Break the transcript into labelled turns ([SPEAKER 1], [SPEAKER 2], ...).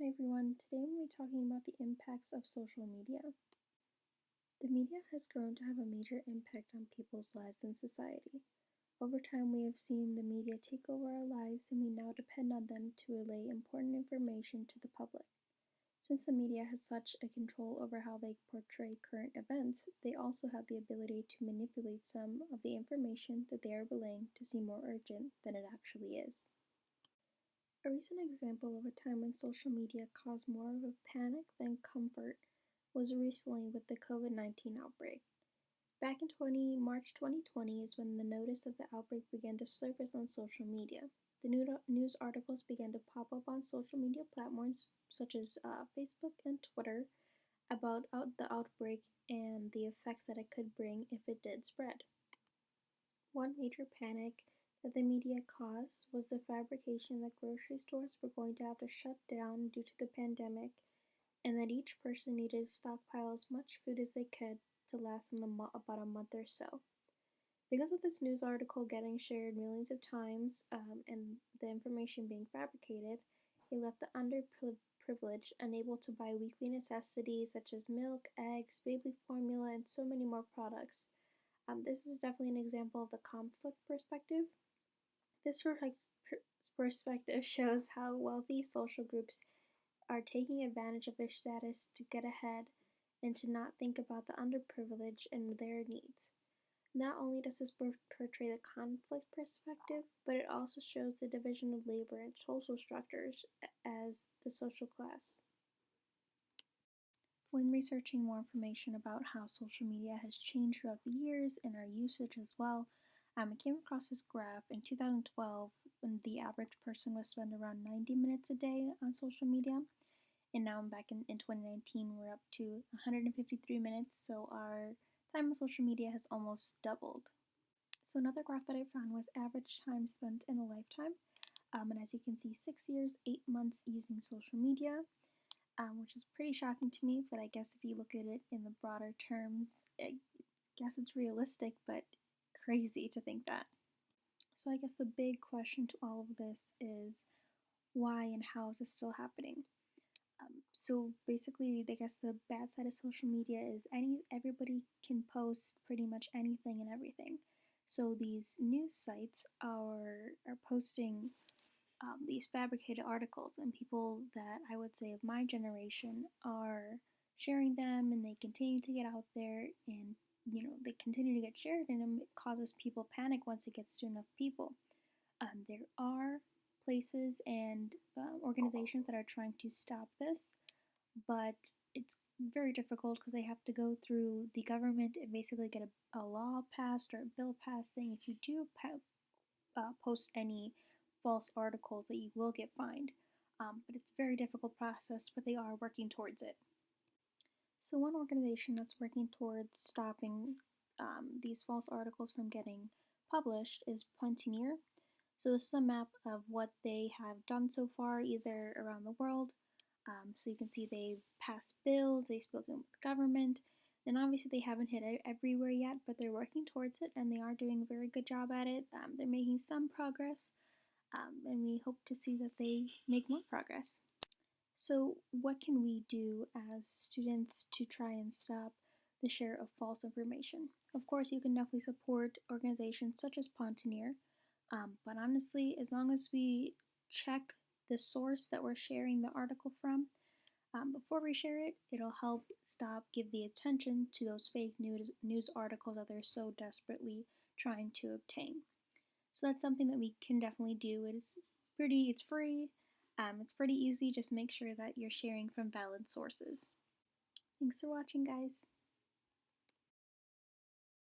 [SPEAKER 1] Hi everyone, today we'll be talking about the impacts of social media. The media has grown to have a major impact on people's lives and society. Over time, we have seen the media take over our lives and we now depend on them to relay important information to the public. Since the media has such a control over how they portray current events, they also have the ability to manipulate some of the information that they are relaying to seem more urgent than it actually is. A recent example of a time when social media caused more of a panic than comfort was recently with the COVID-19 outbreak. Back in March 2020 is when the notice of the outbreak began to surface on social media. The news articles began to pop up on social media platforms such as Facebook and Twitter about the outbreak and the effects that it could bring if it did spread. One major panic that the media caused was the fabrication that grocery stores were going to have to shut down due to the pandemic, and that each person needed to stockpile as much food as they could to last them about a month or so. Because of this news article getting shared millions of times and the information being fabricated, it left the underprivileged unable to buy weekly necessities such as milk, eggs, baby formula, and so many more products. This is definitely an example of the conflict perspective. This perspective shows how wealthy social groups are taking advantage of their status to get ahead and to not think about the underprivileged and their needs. Not only does this portray the conflict perspective, but it also shows the division of labor and social structures as the social class. When researching more information about how social media has changed throughout the years and our usage as well, I came across this graph in 2012 when the average person would spend around 90 minutes a day on social media. And now back in 2019, we're up to 153 minutes, so our time on social media has almost doubled. So another graph that I found was average time spent in a lifetime. And as you can see, 6 years, 8 months using social media, which is pretty shocking to me, but I guess if you look at it in the broader terms, I guess it's realistic, but crazy to think that. So I guess the big question to all of this is why and how is this still happening? So basically, I guess the bad side of social media is everybody can post pretty much anything and everything. So these news sites are posting these fabricated articles, and people that I would say of my generation are sharing them, and they continue to get out there, and they continue to get shared, and it causes people panic once it gets to enough people. There are places and organizations that are trying to stop this, but it's very difficult because they have to go through the government and basically get a law passed or a bill passed saying if you do post any false articles that you will get fined. But it's a very difficult process, but they are working towards it. So one organization that's working towards stopping these false articles from getting published is Pontineer. So this is a map of what they have done so far, either around the world. So you can see they've passed bills, they've spoken with government, and obviously they haven't hit it everywhere yet, but they're working towards it, and they are doing a very good job at it. They're making some progress, and we hope to see that they make more progress. So what can we do as students to try and stop the share of false information? Of course, you can definitely support organizations such as Pontineer, but honestly, as long as we check the source that we're sharing the article from, before we share it, it'll help give the attention to those fake news articles that they're so desperately trying to obtain. So that's something that we can definitely do. It's free, it's pretty easy. Just make sure that you're sharing from valid sources. Thanks for watching, guys.